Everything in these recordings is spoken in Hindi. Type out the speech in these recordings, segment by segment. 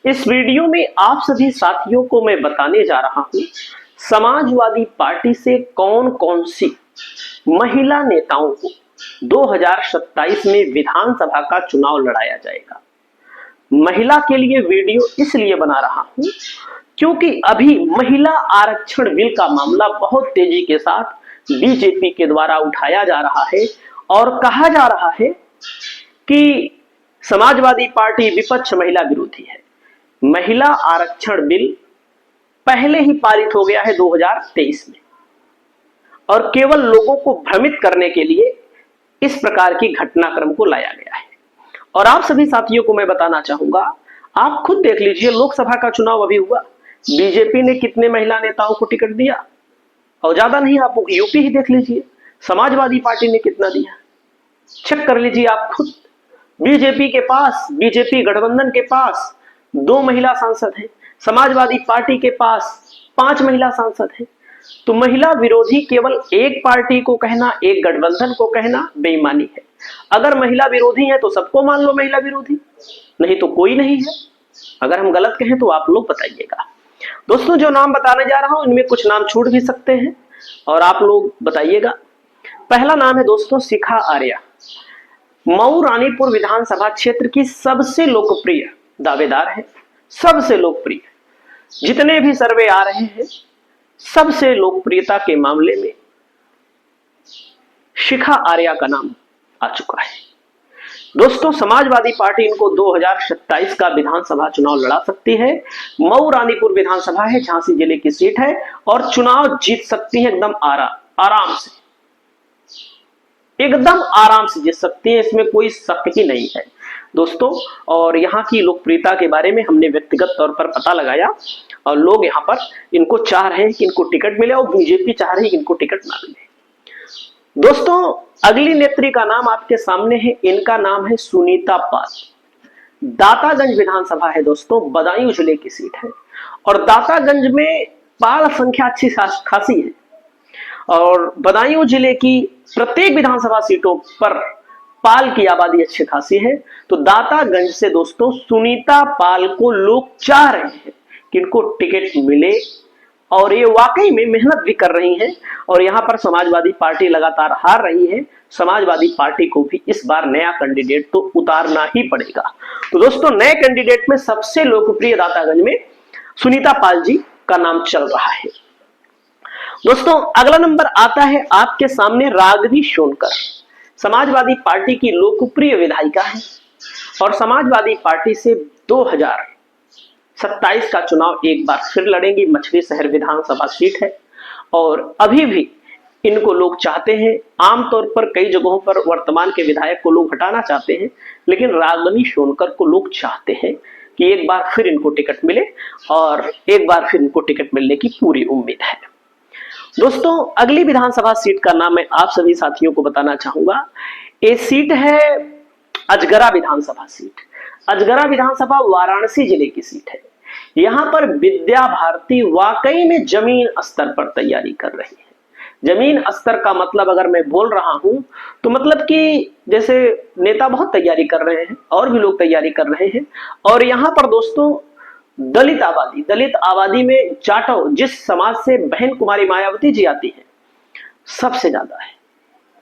इस वीडियो में आप सभी साथियों को मैं बताने जा रहा हूं समाजवादी पार्टी से कौन कौन सी महिला नेताओं को 2027 में विधानसभा का चुनाव लड़ाया जाएगा। महिला के लिए वीडियो इसलिए बना रहा हूं क्योंकि अभी महिला आरक्षण बिल का मामला बहुत तेजी के साथ बीजेपी के द्वारा उठाया जा रहा है और कहा जा रहा है कि समाजवादी पार्टी विपक्ष महिला विरोधी है। महिला आरक्षण बिल पहले ही पारित हो गया है 2023 में और केवल लोगों को भ्रमित करने के लिए इस प्रकार की घटनाक्रम को लाया गया है। और आप सभी साथियों को मैं बताना चाहूंगा, आप खुद देख लीजिए, लोकसभा का चुनाव अभी हुआ, बीजेपी ने कितने महिला नेताओं को टिकट दिया, और ज्यादा नहीं, आप यूपी ही देख लीजिए, समाजवादी पार्टी ने कितना दिया, चेक कर लीजिए आप खुद। बीजेपी के पास, बीजेपी गठबंधन के पास 2 महिला सांसद हैं, समाजवादी पार्टी के पास 5 महिला सांसद हैं। तो महिला विरोधी केवल एक पार्टी को कहना, एक गठबंधन को कहना बेईमानी है। अगर महिला विरोधी है तो सबको मान लो महिला विरोधी, नहीं तो कोई नहीं है। अगर हम गलत कहें तो आप लोग बताइएगा। दोस्तों, जो नाम बताने जा रहा हूं इनमें कुछ नाम छूट भी सकते हैं और आप लोग बताइएगा। पहला नाम है दोस्तों शिखा आर्या, मऊ रानीपुर विधानसभा क्षेत्र की सबसे लोकप्रिय दावेदार है, सबसे लोकप्रिय। जितने भी सर्वे आ रहे हैं सबसे लोकप्रियता के मामले में शिखा आर्या का नाम आ चुका है। दोस्तों, समाजवादी पार्टी इनको 2027 का विधानसभा चुनाव लड़ा सकती है। मऊ रानीपुर विधानसभा है, झांसी जिले की सीट है और चुनाव जीत सकती है एकदम आराम से, एकदम आराम से जीत सकती है, इसमें कोई शक ही नहीं है दोस्तों। और यहाँ की लोकप्रियता के बारे में हमने व्यक्तिगत तौर पर पता लगाया और लोग यहाँ पर इनको चाह रहे हैं कि इनको टिकट मिले और बीजेपी चाह रही है कि इनको टिकट ना मिले। दोस्तों, अगली नेत्री का नाम आपके सामने है, इनका नाम है सुनीता पाल। दातागंज विधानसभा है दोस्तों, बदायूं जिले की सीट है और दातागंज में पाल संख्या अच्छी खासी है और बदायूं जिले की प्रत्येक विधानसभा सीटों पर पाल की आबादी अच्छी खासी है। तो दातागंज से दोस्तों सुनीता पाल को लोग चाह रहे हैं कि इनको टिकट मिले और ये वाकई में मेहनत भी कर रही हैं और यहाँ पर समाजवादी पार्टी लगातार हार रही है। समाजवादी पार्टी को भी इस बार नया कैंडिडेट तो उतारना ही पड़ेगा। तो दोस्तों, नए कैंडिडेट में सबसे लोकप्रिय दातागंज में सुनीता पाल जी का नाम चल रहा है। दोस्तों, अगला नंबर आता है आपके सामने रागिनी सोनकर, समाजवादी पार्टी की लोकप्रिय विधायिका है और समाजवादी पार्टी से 2027 का चुनाव एक बार फिर लड़ेंगी। मछली शहर विधानसभा सीट है और अभी भी इनको लोग चाहते हैं। आमतौर पर कई जगहों पर वर्तमान के विधायक को लोग हटाना चाहते हैं, लेकिन रागिनी सोनकर को लोग चाहते हैं कि एक बार फिर इनको टिकट मिले और एक बार फिर इनको टिकट मिलने की पूरी उम्मीद है। दोस्तों, अगली विधानसभा सीट का नाम मैं आप सभी साथियों को बताना चाहूंगा। ये सीट है अजगरा विधानसभा सीट। अजगरा विधानसभा वाराणसी जिले की सीट है। यहां पर विद्या भारती वाकई में जमीन स्तर पर तैयारी कर रही है। जमीन स्तर का मतलब अगर मैं बोल रहा हूं तो मतलब कि जैसे नेता बहुत तैयारी कर रहे हैं और भी लोग तैयारी कर रहे हैं। और यहां पर दोस्तों दलित आबादी में जाटव, जिस समाज से बहन कुमारी मायावती जी आती है, सबसे ज्यादा है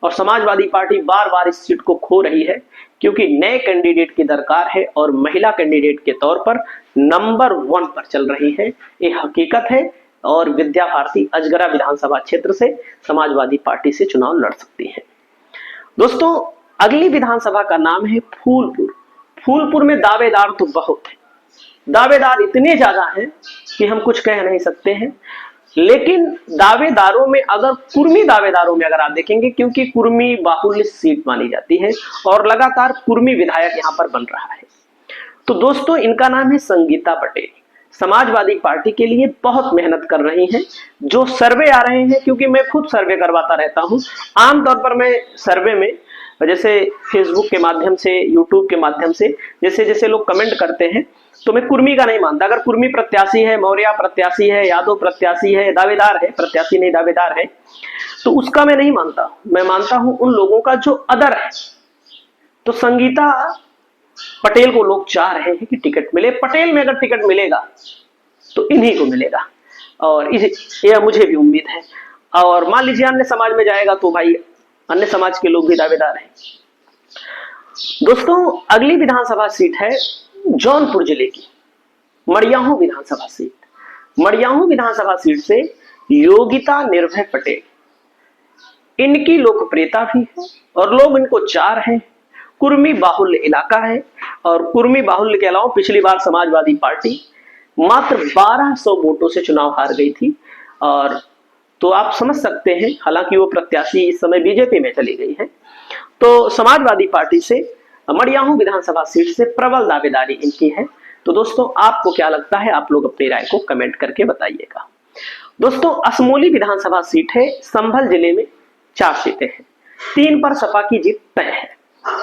और समाजवादी पार्टी बार बार इस सीट को खो रही है क्योंकि नए कैंडिडेट की दरकार है और महिला कैंडिडेट के तौर पर नंबर 1 पर चल रही है, ये हकीकत है। और विद्या भारती अजगरा विधानसभा क्षेत्र से समाजवादी पार्टी से चुनाव लड़ सकती है। दोस्तों, अगली विधानसभा का नाम है फूलपुर। फूलपुर में दावेदार तो बहुत है, दावेदार इतने ज्यादा हैं कि हम कुछ कह नहीं सकते हैं। लेकिन दावेदारों में अगर कुर्मी दावेदारों में अगर आप देखेंगे, क्योंकि कुर्मी बाहुल्य सीट मानी जाती है और लगातार कुर्मी विधायक यहां पर बन रहा है। तो दोस्तों, इनका नाम है संगीता पटेल। समाजवादी पार्टी के लिए बहुत मेहनत कर रही हैं। जो सर्वे आ रहे हैं, क्योंकि मैं खुद सर्वे करवाता रहता हूं, आमतौर पर मैं सर्वे में जैसे फेसबुक के माध्यम से, यूट्यूब के माध्यम से जैसे जैसे लोग कमेंट करते हैं, तो मैं कुर्मी का नहीं मानता। अगर कुर्मी प्रत्याशी है, मौर्य प्रत्याशी है, यादव प्रत्याशी है, दावेदार है, प्रत्याशी नहीं दावेदार है, तो उसका मैं नहीं मानता। मैं मानता हूं उन लोगों का जो अदर है। तो संगीता पटेल को लोग चाह रहे हैं कि टिकट मिले। पटेल में अगर टिकट मिलेगा तो इन्हीं को मिलेगा, और यह मुझे भी उम्मीद है। और मान लीजिए अन्य समाज में जाएगा तो भाई अन्य समाज के लोग भी दावेदार हैं। दोस्तों अगली विधानसभा सीट है जौनपुर जिले की मड़ियाहू विधानसभा सीट। मड़ियाहू विधानसभा सीट से योगिता निर्भय पटेल, इनकी लोकप्रियता भी है और लोग इनको चाह रहे हैं। कुर्मी बाहुल्य इलाका है, और कुर्मी बाहुल्य के अलावा पिछली बार समाजवादी पार्टी मात्र 1200 वोटों से चुनाव हार गई थी। और तो आप समझ सकते हैं, हालांकि वो प्रत्याशी इस समय बीजेपी में चली गई है। तो समाजवादी पार्टी से मड़ियाहू विधानसभा सीट से प्रबल दावेदारी इनकी है। तो दोस्तों आपको क्या लगता है, आप लोग अपनी राय को कमेंट करके बताइएगा। दोस्तों असमोली विधानसभा सीट है, संभल जिले में 4 सीटें हैं, 3 पर सपा की जीत तय है।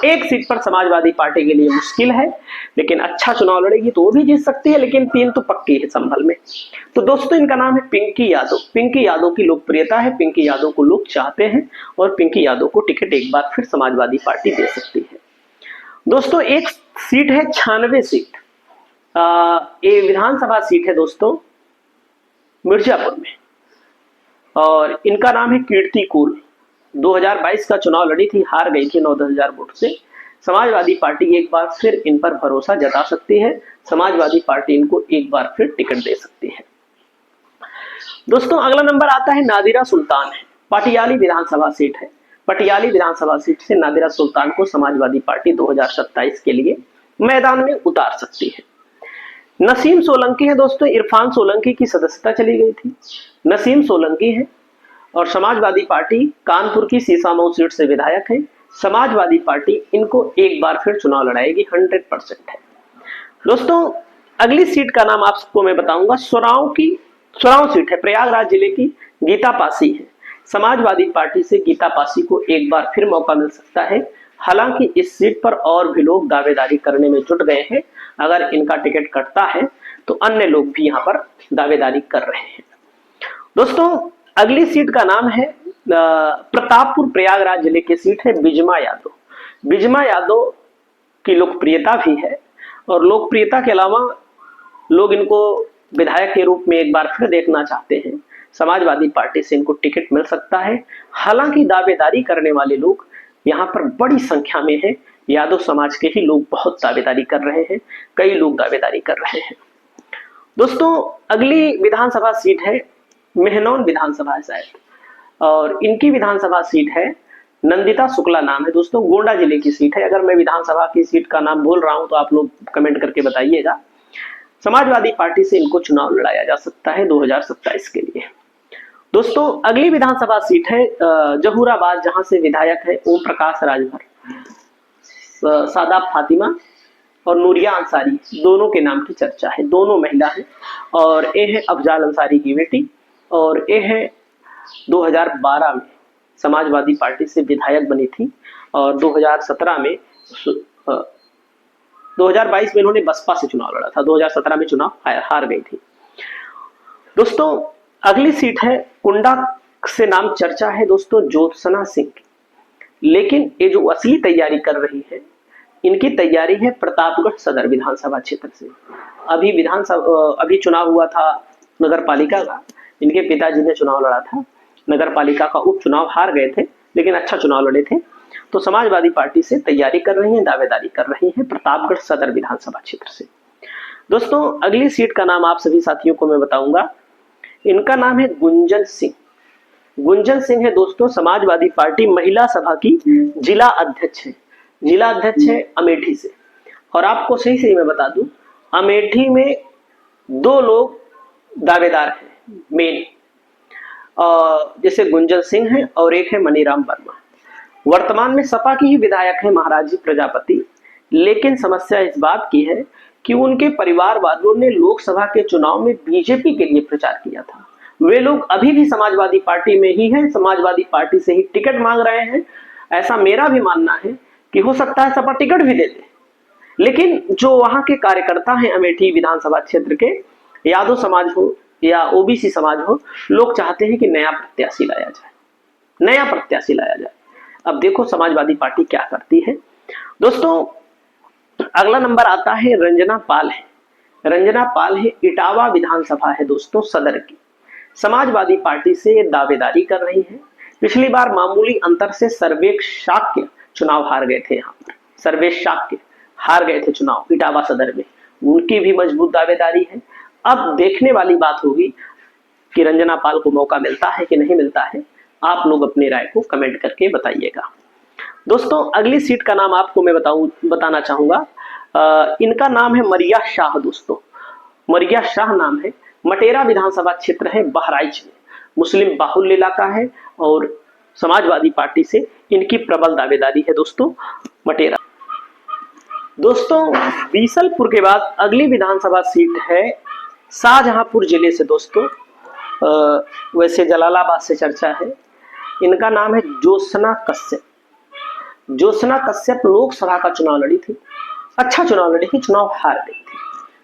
1 सीट पर समाजवादी पार्टी के लिए मुश्किल है, लेकिन अच्छा चुनाव लड़ेगी तो वो भी जीत सकती है, लेकिन 3 तो पक्की है संभल में। तो दोस्तों इनका नाम है पिंकी यादव। पिंकी यादव की लोकप्रियता है, पिंकी यादव को लोग चाहते हैं, और पिंकी यादव को टिकट एक बार फिर समाजवादी पार्टी दे सकती है। दोस्तों एक सीट है 96 सीट, ये विधानसभा सीट है दोस्तों मिर्जापुर में, और इनका नाम है कीर्ति कुल। 2022 का चुनाव लड़ी थी, हार गई थी 9-10 हजार वोट से। समाजवादी पार्टी एक बार फिर इन पर भरोसा जता सकती है, समाजवादी पार्टी इनको एक बार फिर टिकट दे सकती है। दोस्तों अगला नंबर आता है नादिरा सुल्तान है, पटियाली विधानसभा सीट है। पटियाली विधानसभा सीट से नादिरा सुल्तान को समाजवादी पार्टी 2027 के लिए मैदान में उतार सकती है। नसीम सोलंकी है दोस्तों, इरफान सोलंकी की सदस्यता चली गई थी, नसीम सोलंकी है, और समाजवादी पार्टी कानपुर की सीसामऊ सीट से विधायक है। समाजवादी पार्टी इनको एक बार फिर चुनाव लड़ाएगी, 100% है। दोस्तों अगली सीट का नाम आपको मैं बताऊंगा, सोराव सीट है, प्रयागराज जिले की गीता पासी है। समाजवादी पार्टी से गीता पासी को एक बार फिर मौका मिल सकता है। हालांकि इस सीट पर और भी लोग दावेदारी करने में जुट गए हैं, अगर इनका टिकट कटता है तो अन्य लोग भी यहाँ पर दावेदारी कर रहे हैं। दोस्तों अगली सीट का नाम है प्रतापपुर, प्रयागराज जिले की सीट है बिजमा यादव। बिजमा यादव की लोकप्रियता भी है, और लोकप्रियता के अलावा लोग इनको विधायक के रूप में एक बार फिर देखना चाहते हैं। समाजवादी पार्टी से इनको टिकट मिल सकता है। हालांकि दावेदारी करने वाले लोग यहाँ पर बड़ी संख्या में है, यादव समाज के ही लोग बहुत दावेदारी कर रहे हैं, कई लोग दावेदारी कर रहे हैं। दोस्तों अगली विधानसभा सीट है मेहनौन विधानसभा है शायद, और इनकी विधानसभा सीट है नंदिता शुक्ला नाम है दोस्तों, गोंडा जिले की सीट है। अगर मैं विधानसभा की सीट का नाम भूल रहा हूं तो आप लोग कमेंट करके बताइएगा। समाजवादी पार्टी से इनको चुनाव लड़ाया जा सकता है 2027 के लिए। दोस्तों अगली विधानसभा सीट है जहूराबाद, जहां से विधायक है ओम प्रकाश राजभर, सादाब फातिमा और नूरिया अंसारी, दोनों के नाम की चर्चा है। दोनों महिला हैं, और ये है अफजाल अंसारी की बेटी, और ये है 2012 में समाजवादी पार्टी से विधायक बनी थी, और 2022 में इन्होंने बसपा से चुनाव लड़ा था, 2017 में चुनाव हार गई थी। दोस्तों अगली सीट है कुंडा से नाम चर्चा है दोस्तों ज्योत्सना सिंह, लेकिन ये जो असली तैयारी कर रही है, इनकी तैयारी है प्रतापगढ़ सदर विधानसभा क्षेत्र से। अभी चुनाव हुआ था नगर पालिका का, इनके पिताजी ने चुनाव लड़ा था, नगर पालिका का उपचुनाव हार गए थे, लेकिन अच्छा चुनाव लड़े थे। तो समाजवादी पार्टी से तैयारी कर रही हैं, दावेदारी कर रही हैं प्रतापगढ़ सदर विधानसभा क्षेत्र से। दोस्तों अगली सीट का नाम आप सभी साथियों को मैं बताऊंगा, इनका नाम है गुंजन सिंह। गुंजन सिंह है दोस्तों, समाजवादी पार्टी महिला सभा की जिला अध्यक्ष है, जिला अध्यक्ष है अमेठी से। और आपको सही सही मैं बता दूं, अमेठी में 2 लोग दावेदार हैं मेन, जैसे गुंजन सिंह है और एक है मनीराम वर्मा। वर्तमान में सपा की ही विधायक है महाराज जी प्रजापति, लेकिन समस्या इस बात की है कि उनके परिवार वालों ने लोकसभा के चुनाव में बीजेपी के लिए प्रचार किया था। वे लोग अभी भी समाजवादी पार्टी में ही हैं, समाजवादी पार्टी से ही टिकट मांग रहे हैं। ऐसा मेरा भी मानना है कि हो सकता है सपा टिकट भी दे दे, लेकिन जो वहां के कार्यकर्ता हैं अमेठी विधानसभा क्षेत्र के, यादव समाज हो या ओबीसी समाज हो, लोग चाहते हैं कि नया प्रत्याशी लाया जाए, नया प्रत्याशी लाया जाए। अब देखो समाजवादी पार्टी क्या करती है। दोस्तों अगला नंबर आता है रंजना पाल है। रंजना पाल है, इटावा विधानसभा है दोस्तों सदर की। समाजवादी पार्टी से दावेदारी कर रही है। पिछली बार मामूली अंतर से सर्वेश शाक्य चुनाव हार गए थे। यहाँ पर सर्वेश शाक्य हार गए थे चुनाव इटावा सदर में, उनकी भी मजबूत दावेदारी है। अब देखने वाली बात होगी कि रंजना पाल को मौका मिलता है कि नहीं मिलता है। आप लोग अपनी राय को कमेंट करके बताइएगा। दोस्तों अगली सीट का नाम आपको मैं बताना चाहूंगा। इनका नाम है मरिया शाह दोस्तों, मरिया शाह नाम है। मटेरा विधानसभा क्षेत्र है बहराइच में, मुस्लिम बाहुल्य इलाका है और समाजवादी पार्टी से इनकी प्रबल दावेदारी है दोस्तों मटेरा। दोस्तों बीसलपुर के बाद अगली विधानसभा सीट है शाहजहांपुर जिले से दोस्तों। वैसे जलालाबाद से चर्चा है। इनका नाम है ज्योत्सना कश्यप। ज्योत्सना कश्यप लोकसभा का चुनाव लड़ी थी, अच्छा चुनाव लड़ी थी, चुनाव हार गई थी।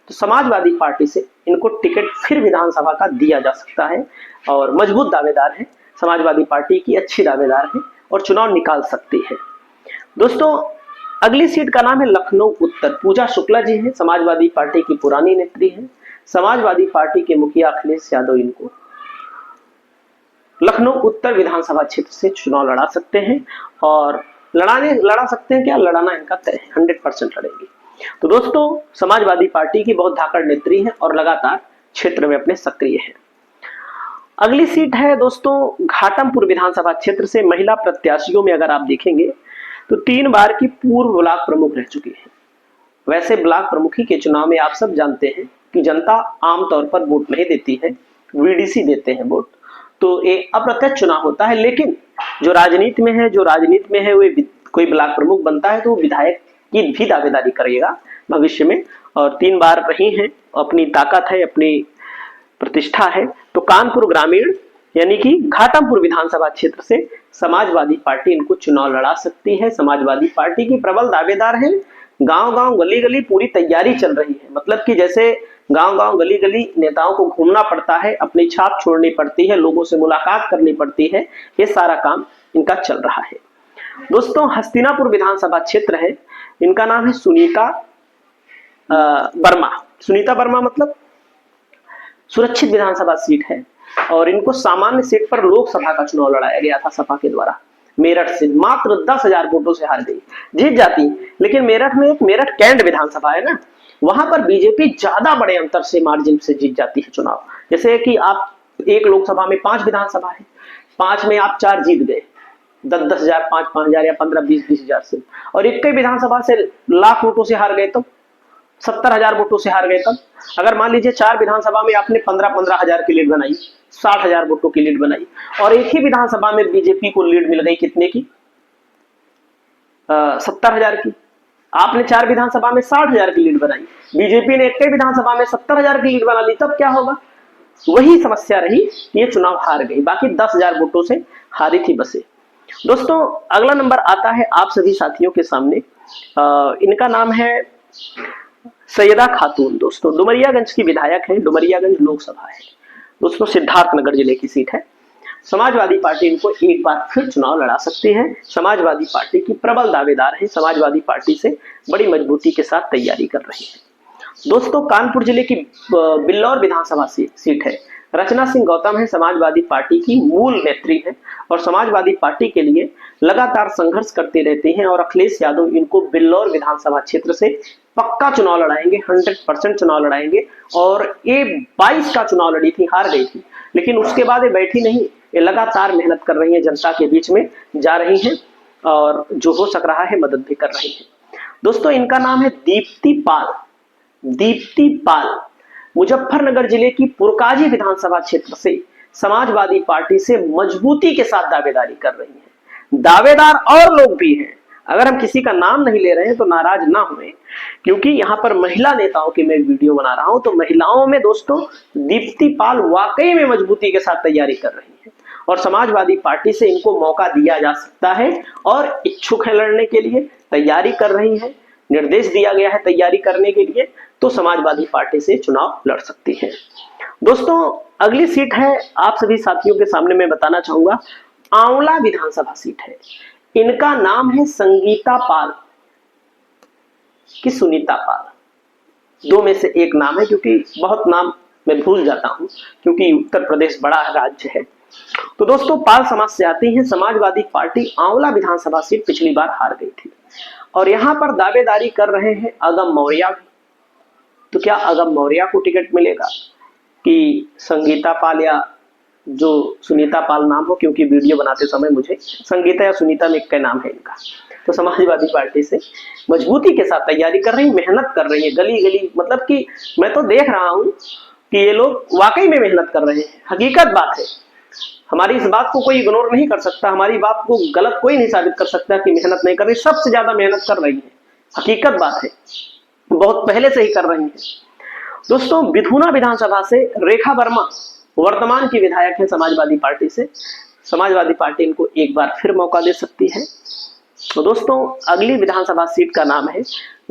तो समाजवादी पार्टी से इनको टिकट फिर विधानसभा का दिया जा सकता है और मजबूत दावेदार है, समाजवादी पार्टी की अच्छी दावेदार है और चुनाव निकाल सकती है। दोस्तों अगली सीट का नाम है लखनऊ उत्तर। पूजा शुक्ला जी हैं, समाजवादी पार्टी की पुरानी नेत्री हैं। समाजवादी पार्टी के मुखिया अखिलेश यादव इनको लखनऊ उत्तर विधानसभा क्षेत्र से चुनाव लड़ा सकते हैं और लड़ा सकते हैं क्या, लड़ाना इनका तय है, 100% लड़ेंगे। तो दोस्तों समाजवादी पार्टी की बहुत धाकड़ नेत्री है और लगातार क्षेत्र में अपने सक्रिय है। अगली सीट है दोस्तों घाटमपुर विधानसभा क्षेत्र से। महिला प्रत्याशियों में अगर आप देखेंगे तो 3 बार की पूर्व ब्लॉक प्रमुख रह चुकी है। वैसे ब्लॉक प्रमुखी के चुनाव में आप सब जानते हैं कि जनता आमतौर पर वोट नहीं देती है, वीडीसी देते हैं वोट, तो ये अप्रत्यक्ष चुनाव होता है। लेकिन जो राजनीति में है वो कोई ब्लॉक प्रमुख बनता है तो वो विधायक की भी दावेदारी करेगा भविष्य में और 3 बार रही हैं, अपनी ताकत है, अपनी प्रतिष्ठा है। तो कानपुर ग्रामीण यानी कि घाटमपुर विधानसभा क्षेत्र से समाजवादी पार्टी इनको चुनाव लड़ा सकती है। समाजवादी पार्टी की प्रबल दावेदार है। गांव-गांव गली-गली पूरी तैयारी चल रही है, मतलब कि जैसे गांव-गांव गली-गली नेताओं को घूमना पड़ता है, अपनी छाप छोड़नी पड़ती है, लोगों से मुलाकात करनी पड़ती है, ये सारा काम इनका चल रहा है। दोस्तों हस्तिनापुर विधानसभा क्षेत्र है, इनका नाम है सुनीता वर्मा। सुनीता वर्मा मतलब सुरक्षित विधानसभा सीट है और इनको सामान्य सीट पर लोकसभा का चुनाव लड़ाया गया था सपा के द्वारा। मेरठ से मात्र 10,000 वोटों से हार गई, जीत जाती, लेकिन मेरठ में एक मेरठ कैंट विधानसभा है ना, वहां पर बीजेपी ज्यादा बड़े अंतर से मार्जिन से जीत जाती है चुनाव। जैसे कि आप एक लोकसभा में 5 विधानसभा है, 5 में आप 4 जीत गए, 10-10 हजार, 5-5 हजार या 15-20 हजार से, और एक विधानसभा से लाख वोटों से हार गए, तो 70,000 वोटों से हार गए। तब अगर मान लीजिए 4 विधानसभा में आपने 15-15 हजार की लीड बनाई, 60,000 वोटों की लीड बनाई, और एक ही विधानसभा में बीजेपी को लीड मिल गई कितने की, 70,000 की। आपने 4 विधानसभा में 60,000 की लीड बनाई, बीजेपी ने एक विधानसभा में 70,000 की लीड बना ली, तब क्या होगा? वही समस्या रही, ये चुनाव हार गई, बाकी 10,000 वोटों से हारी थी बसे। दोस्तों अगला नंबर आता है आप सभी साथियों के सामने, इनका नाम है सैयदा खातून। दोस्तों डुमरियागंज की विधायक है, डुमरियागंज लोकसभा है दोस्तों, सिद्धार्थनगर जिले की सीट है। समाजवादी पार्टी इनको एक बार फिर चुनाव लड़ा सकती है। समाजवादी पार्टी की प्रबल दावेदार है, समाजवादी पार्टी से बड़ी मजबूती के साथ तैयारी कर रही है। दोस्तों कानपुर जिले की बिल्लौर विधानसभा सीट है, रचना सिंह गौतम है, समाजवादी पार्टी की मूल नेत्री है और समाजवादी पार्टी के लिए लगातार संघर्ष करते रहते हैं और अखिलेश यादव इनको बिल्लौर विधानसभा क्षेत्र से पक्का चुनाव लड़ाएंगे, 100% चुनाव लड़ाएंगे। और ये 22 का चुनाव लड़ी थी, हार गई थी, लेकिन उसके बाद ये बैठी नहीं, ये लगातार मेहनत कर रही है, जनता के बीच में जा रही हैं और जो हो सक रहा है मदद भी कर रही है। दोस्तों इनका नाम है दीप्ति पाल। दीप्ति पाल मुजफ्फरनगर जिले की पुरकाजी विधानसभा क्षेत्र से समाजवादी पार्टी से मजबूती के साथ दावेदारी कर रही है। दावेदार और लोग भी हैं, अगर हम किसी का नाम नहीं ले रहे हैं तो नाराज ना हुए, क्योंकि यहाँ पर महिला नेताओं की मैं वीडियो बना रहा हूं, तो महिलाओं में दोस्तों दीप्ति पाल वाकई में मजबूती के साथ तैयारी कर रही है और समाजवादी पार्टी से इनको मौका दिया जा सकता है और इच्छुक है लड़ने के लिए, तैयारी कर रही है, निर्देश दिया गया है तैयारी करने के लिए, तो समाजवादी पार्टी से चुनाव लड़ सकती है। दोस्तों अगली सीट है आप सभी साथियों के सामने मैं बताना चाहूंगा, आंवला विधानसभा सीट है, इनका नाम है संगीता पाल। कि सुनीता पाल। दो में से एक नाम है, क्योंकि बहुत नाम मैं भूल जाता हूं, क्योंकि उत्तर प्रदेश बड़ा राज्य है। तो दोस्तों, पाल समाज से आती है। समाजवादी पार्टी आंवला विधानसभा सीट पिछली बार हार गई थी और यहां पर दावेदारी कर रहे हैं अगम मौर्य। तो क्या अगम मौर्य को टिकट मिलेगा कि संगीता पाल या जो सुनीता पाल नाम हो, क्योंकि वीडियो बनाते समय मुझे संगीता या सुनीता में एक नाम है इनका। तो समाजवादी पार्टी से मजबूती के साथ तैयारी कर रही, मेहनत कर रही है गली गली, मतलब कि मैं तो देख रहा हूं कि ये लोग वाकई में मेहनत कर रहे हैं। हकीकत बात है, हमारी इस बात को कोई इग्नोर नहीं कर सकता, हमारी बात को गलत कोई नहीं साबित कर सकता कि मेहनत नहीं कर रही। सबसे ज्यादा मेहनत कर रही है, हकीकत बात है, बहुत पहले से ही कर रही है। दोस्तों, विधुना विधानसभा से रेखा वर्मा वर्तमान की विधायक है समाजवादी पार्टी से। समाजवादी पार्टी इनको एक बार फिर मौका दे सकती है। तो दोस्तों, अगली विधानसभा सीट का नाम है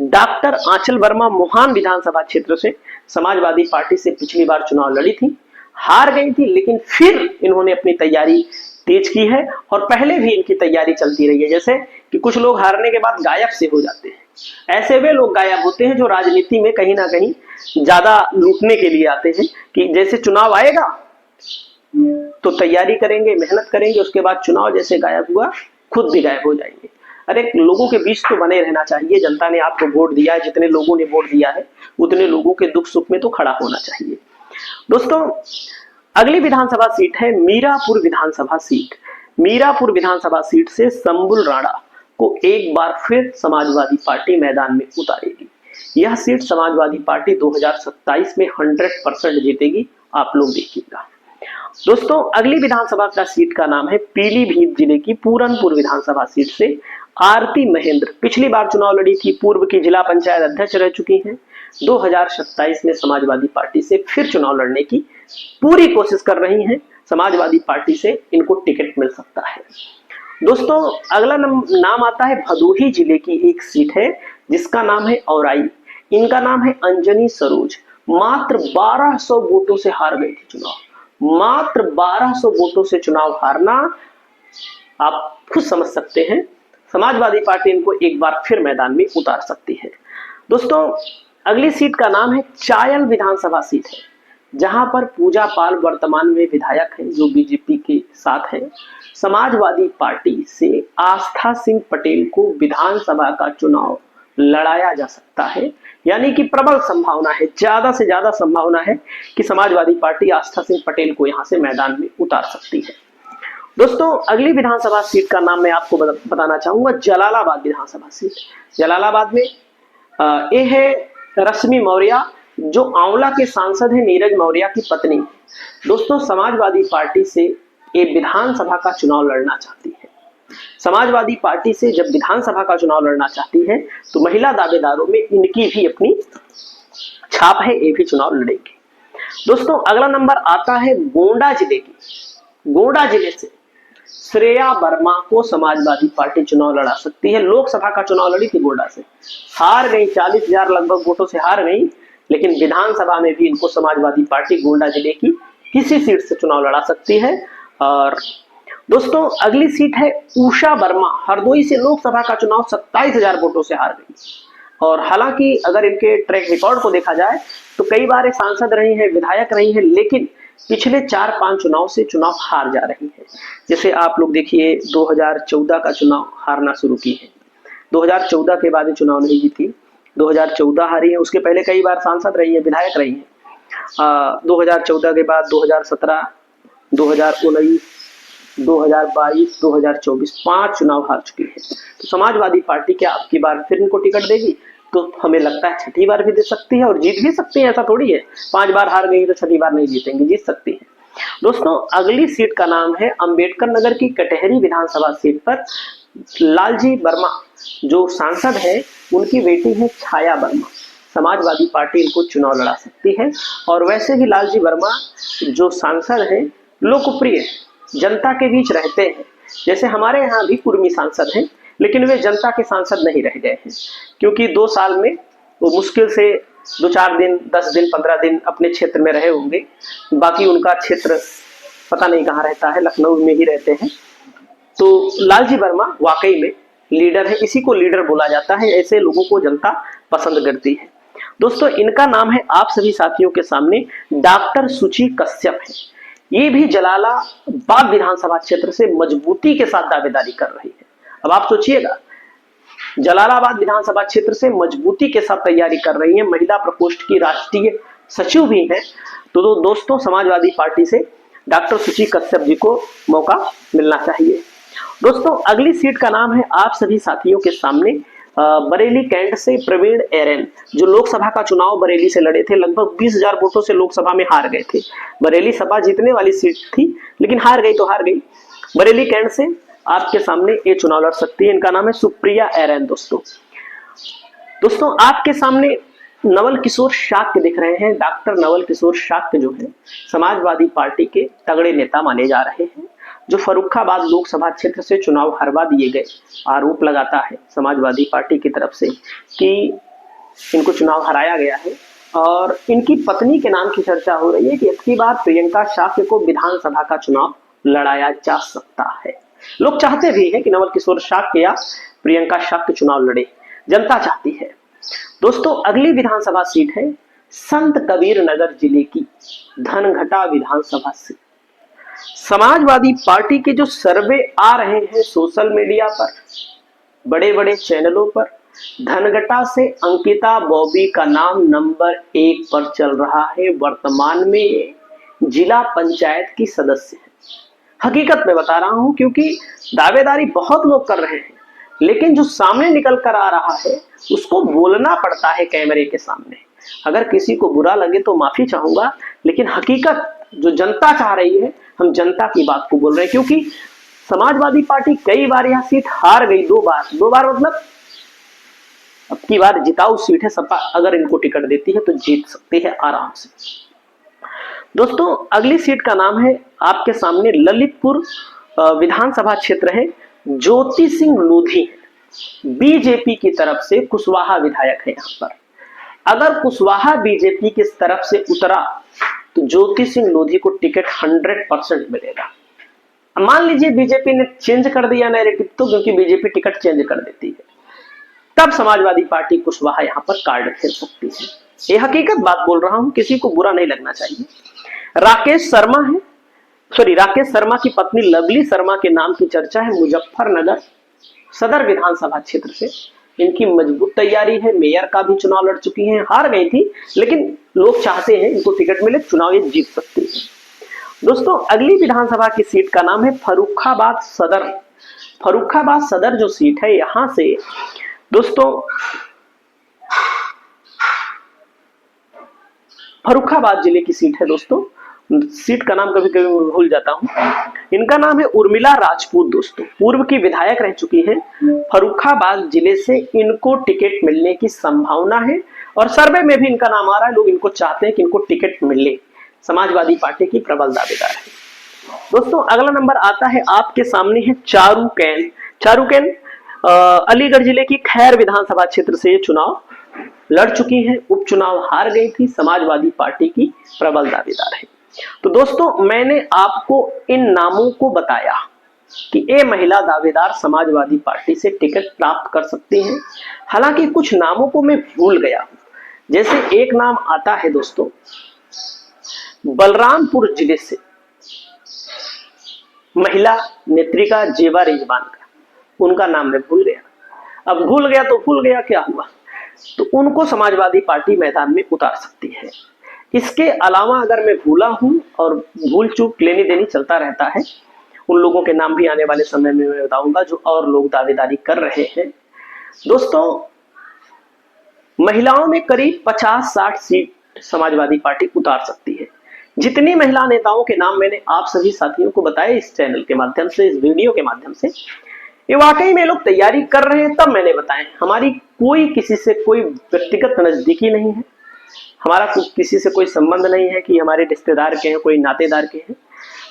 डॉक्टर आंचल वर्मा। मोहान विधानसभा क्षेत्र से समाजवादी पार्टी से पिछली बार चुनाव लड़ी थी, हार गई थी, लेकिन फिर इन्होंने अपनी तैयारी तेज की है और पहले भी इनकी तैयारी चलती रही है। जैसे कि कुछ लोग हारने के बाद गायब से हो जाते हैं, ऐसे वे लोग गायब होते हैं जो राजनीति में कहीं ना कहीं ज्यादा लूटने के लिए आते हैं, कि जैसे चुनाव आएगा तो तैयारी करेंगे, मेहनत करेंगे, उसके बाद चुनाव जैसे गायब हुआ खुद भी गायब हो जाएंगे। अरे, लोगों के बीच तो बने रहना चाहिए। जनता ने आपको वोट दिया है, जितने लोगों ने वोट दिया है उतने लोगों के दुख सुख में तो खड़ा होना चाहिए। दोस्तों, अगली विधानसभा सीट है मीरापुर विधानसभा सीट। मीरापुर विधानसभा सीट से संबुल राणा को एक बार फिर समाजवादी पार्टी मैदान में उतारेगी। यह सीट समाजवादी पार्टी 2027 में 100% जीतेगी, आप लोग देखिएगा। दोस्तों, अगली विधानसभा का सीट का नाम है पीलीभीत जिले की पूरनपुर विधानसभा सीट से आरती महेंद्र। पिछली बार चुनाव लड़ी थी, पूर्व की जिला पंचायत अध्यक्ष रह चुकी हैं। 2027 में समाजवादी पार्टी से फिर चुनाव लड़ने की पूरी कोशिश कर रही हैं। समाजवादी पार्टी से इनको टिकट मिल सकता है। दोस्तों, अगला नाम आता है भदोही जिले की एक सीट है जिसका नाम है औराई। इनका नाम है अंजनी सरोज। मात्र 1200 वोटों से हार गई थी चुनाव। मात्र 1200 वोटों से चुनाव हारना आप खुद समझ सकते हैं। समाजवादी पार्टी इनको एक बार फिर मैदान में उतार सकती है। दोस्तों, अगली सीट का नाम है चायल विधानसभा सीट है, जहां पर पूजा पाल वर्तमान में विधायक हैं जो बीजेपी के साथ हैं। समाजवादी पार्टी से आस्था सिंह पटेल को विधानसभा का चुनाव लड़ाया जा सकता है, यानी कि प्रबल संभावना है, ज्यादा से ज्यादा संभावना है कि समाजवादी पार्टी आस्था सिंह पटेल को यहां से मैदान में उतार सकती है। दोस्तों, अगली विधानसभा सीट का नाम मैं आपको बताना चाहूंगा जलालाबाद विधानसभा सीट। जलालाबाद में ये है रश्मि मौर्य, जो आंवला के सांसद है नीरज मौर्य की पत्नी। दोस्तों, समाजवादी पार्टी से ये विधानसभा का चुनाव लड़ना चाहती है। समाजवादी पार्टी से जब विधानसभा का चुनाव लड़ना चाहती है तो महिला दावेदारों में इनकी भी अपनी छाप है, ये भी चुनाव लड़ेंगे। दोस्तों, अगला नंबर आता है गोंडा जिले की। गोंडा जिले से श्रेया वर्मा को समाजवादी पार्टी चुनाव लड़ा सकती है। लोकसभा का चुनाव लड़ी थी गोंडा से, हार गई, 40,000 लगभग वोटों से हार गई, लेकिन विधानसभा में भी इनको समाजवादी पार्टी गोंडा जिले की किसी सीट से चुनाव लड़ा सकती है। और दोस्तों, अगली सीट है उषा वर्मा। हरदोई से लोकसभा का चुनाव 27,000 वोटों से हार गई। और हालांकि अगर इनके ट्रैक रिकॉर्ड को देखा जाए तो कई बार सांसद रही है, विधायक रही है, लेकिन पिछले 4-5 चुनाव से चुनाव हार जा रही है। जैसे आप लोग देखिए 2014 का चुनाव हारना शुरू की है, 2014 के बाद चुनाव नहीं जीती, 2014 हारी है। उसके पहले कई बार सांसद रही है, विधायक रही है। 2014 के बाद 2017, 2019, 2022, 2024 5 चुनाव हार चुकी है। तो समाजवादी पार्टी क्या आपकी बार फिर इनको टिकट देगी? तो हमें लगता है छठी बार भी दे सकती है और जीत भी सकती है। ऐसा थोड़ी है 5 बार हार गई तो छठी बार नहीं जीतेंगे, जीत सकती है। दोस्तों, अगली सीट का नाम है अंबेडकर नगर की कटहरी विधानसभा सीट पर लालजी वर्मा जो सांसद है, उनकी बेटी है छाया वर्मा। समाजवादी पार्टी इनको चुनाव लड़ा सकती है। और वैसे भी लालजी वर्मा जो सांसद है लोकप्रिय, जनता के बीच रहते हैं। जैसे हमारे यहाँ भी कुर्मी सांसद हैं, लेकिन वे जनता के सांसद नहीं रह गए हैं, क्योंकि 2 साल में वो मुश्किल से 2-4 दिन, 10 दिन, 15 दिन अपने क्षेत्र में रहे होंगे। बाकी उनका क्षेत्र पता नहीं कहाँ रहता है, लखनऊ में ही रहते हैं। तो लालजी वर्मा वाकई में लीडर है, इसी को लीडर बोला जाता है। ऐसे लोगों को जनता पसंद करती है। दोस्तों इनका नाम है आप सभी साथियों के सामने डॉक्टर सुची कश्यप है। ये भी जलालाबाद विधानसभा क्षेत्र से मजबूती के साथ दावेदारी कर रही है। अब आप सोचिएगा, जलालाबाद विधानसभा क्षेत्र से मजबूती के साथ तैयारी कर रही है, महिला प्रकोष्ठ की राष्ट्रीय सचिव भी है। तो दोस्तों समाजवादी पार्टी से डॉक्टर सुची कश्यप जी को मौका मिलना चाहिए। दोस्तों अगली सीट का नाम है आप सभी साथियों के सामने बरेली कैंट से प्रवीण एरेन, जो लोकसभा का चुनाव बरेली से लड़े थे। लगभग 20,000 वोटों से लोकसभा में हार गए थे। बरेली सपा जीतने वाली सीट थी, लेकिन हार गई तो हार गई। बरेली कैंट से आपके सामने ये चुनाव लड़ सकती है। इनका नाम है सुप्रिया एरेन। दोस्तों आपके सामने नवल किशोर शाक्य दिख रहे हैं। डॉक्टर नवल किशोर शाक्य जो है समाजवादी पार्टी के तगड़े नेता माने जा रहे हैं, जो फर्रुखाबाद लोकसभा क्षेत्र से चुनाव हरवा दिए गए। आरोप लगाता है समाजवादी पार्टी की तरफ से कि इनको चुनाव हराया गया है, और इनकी पत्नी के नाम की चर्चा हो रही है कि इसकी बार प्रियंका शाक्य को विधानसभा का चुनाव लड़ाया जा सकता है। लोग चाहते भी हैं कि नवल किशोर शाक्य या प्रियंका शाक्य चुनाव लड़े, जनता चाहती है। दोस्तों अगली विधानसभा सीट है संत कबीर नगर जिले की धनघटा विधानसभा सीट। समाजवादी पार्टी के जो सर्वे आ रहे हैं सोशल मीडिया पर, बड़े बड़े चैनलों पर, धनघटा से अंकिता बॉबी का नाम नंबर 1 पर चल रहा है। वर्तमान में जिला पंचायत की सदस्य है। हकीकत में बता रहा हूं, क्योंकि दावेदारी बहुत लोग कर रहे हैं, लेकिन जो सामने निकल कर आ रहा है उसको बोलना पड़ता है कैमरे के सामने। अगर किसी को बुरा लगे तो माफी चाहूंगा, लेकिन हकीकत जो जनता चाह रही है, हम जनता की बात को बोल रहे हैं। क्योंकि समाजवादी पार्टी कई बार यह सीट हार गई, दो बार मतलब अब की बार जिताऊ सीट है। सपा अगर इनको टिकट देती है तो जीत सकती है आराम से। दोस्तों अगली सीट का नाम है आपके सामने ललितपुर विधानसभा क्षेत्र है। ज्योति सिंह लोधी बीजेपी की तरफ से कुशवाहा विधायक है। यहाँ पर अगर कुशवाहा बीजेपी की तरफ से उतरा तो ज्योति सिंह लोधी को टिकट 100% मिलेगा। मान लीजिए बीजेपी ने चेंज कर दिया नैरेटिव, तो क्योंकि बीजेपी टिकट चेंज कर देती है, तब समाजवादी पार्टी कुशवाहा यहाँ पर कार्ड खेल सकती है। ये हकीकत बात बोल रहा हूं, किसी को बुरा नहीं लगना चाहिए। राकेश शर्मा की पत्नी लवली शर्मा के नाम की चर्चा है। मुजफ्फरनगर सदर विधानसभा क्षेत्र से इनकी मजबूत तैयारी है। मेयर का भी चुनाव लड़ चुकी हैं, हार गई थी, लेकिन लोग चाहते हैं इनको टिकट मिले, चुनाव ये जीत सकती है। दोस्तों अगली विधानसभा की सीट का नाम है फर्रुखाबाद सदर। फर्रुखाबाद सदर जो सीट है, यहां से दोस्तों फर्रुखाबाद जिले की सीट है। दोस्तों सीट का नाम कभी कभी मैं भूल जाता हूं। इनका नाम है उर्मिला राजपूत। दोस्तों पूर्व की विधायक रह चुकी हैं। फर्रुखाबाद जिले से इनको टिकट मिलने की संभावना है, और सर्वे में भी इनका नाम आ रहा है। लोग इनको चाहते हैं कि इनको टिकट मिले। समाजवादी पार्टी की प्रबल दावेदार है। दोस्तों अगला नंबर आता है आपके सामने है चारूकेन अलीगढ़ जिले की खैर विधानसभा क्षेत्र से ये चुनाव लड़ चुकी है। उपचुनाव हार गई थी। समाजवादी पार्टी की प्रबल दावेदार है। तो दोस्तों मैंने आपको इन नामों को बताया कि ये महिला दावेदार समाजवादी पार्टी से टिकट प्राप्त कर सकती हैं। हालांकि कुछ नामों को मैं भूल गया हूं। जैसे एक नाम आता है दोस्तों बलरामपुर जिले से महिला नेत्रिका जेवा रिजवान का, उनका नाम मैं भूल गया। अब भूल गया तो भूल गया, क्या हुआ, तो उनको समाजवादी पार्टी मैदान में उतार सकती है। इसके अलावा अगर मैं भूला हूं, और भूल चूक लेनी देनी चलता रहता है, उन लोगों के नाम भी आने वाले समय में मैं बताऊंगा जो और लोग दावेदारी कर रहे हैं। दोस्तों महिलाओं में करीब 50-60 सीट समाजवादी पार्टी उतार सकती है। जितनी महिला नेताओं के नाम मैंने आप सभी साथियों को बताए इस चैनल के माध्यम से, इस वीडियो के माध्यम से, ये वाकई में लोग तैयारी कर रहे हैं तब मैंने बताए। हमारी कोई किसी से कोई व्यक्तिगत नजदीकी नहीं है, हमारा किसी से कोई संबंध नहीं है कि हमारे रिश्तेदार के हैं, कोई नातेदार के हैं।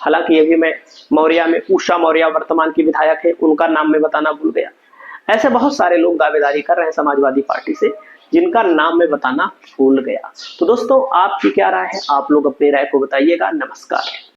हालांकि अभी मैं मौर्या में उषा मौर्या वर्तमान की विधायक है, उनका नाम मैं बताना भूल गया। ऐसे बहुत सारे लोग दावेदारी कर रहे हैं समाजवादी पार्टी से, जिनका नाम मैं बताना भूल गया। तो दोस्तों आपकी क्या राय है, आप लोग अपनी राय को बताइएगा। नमस्कार।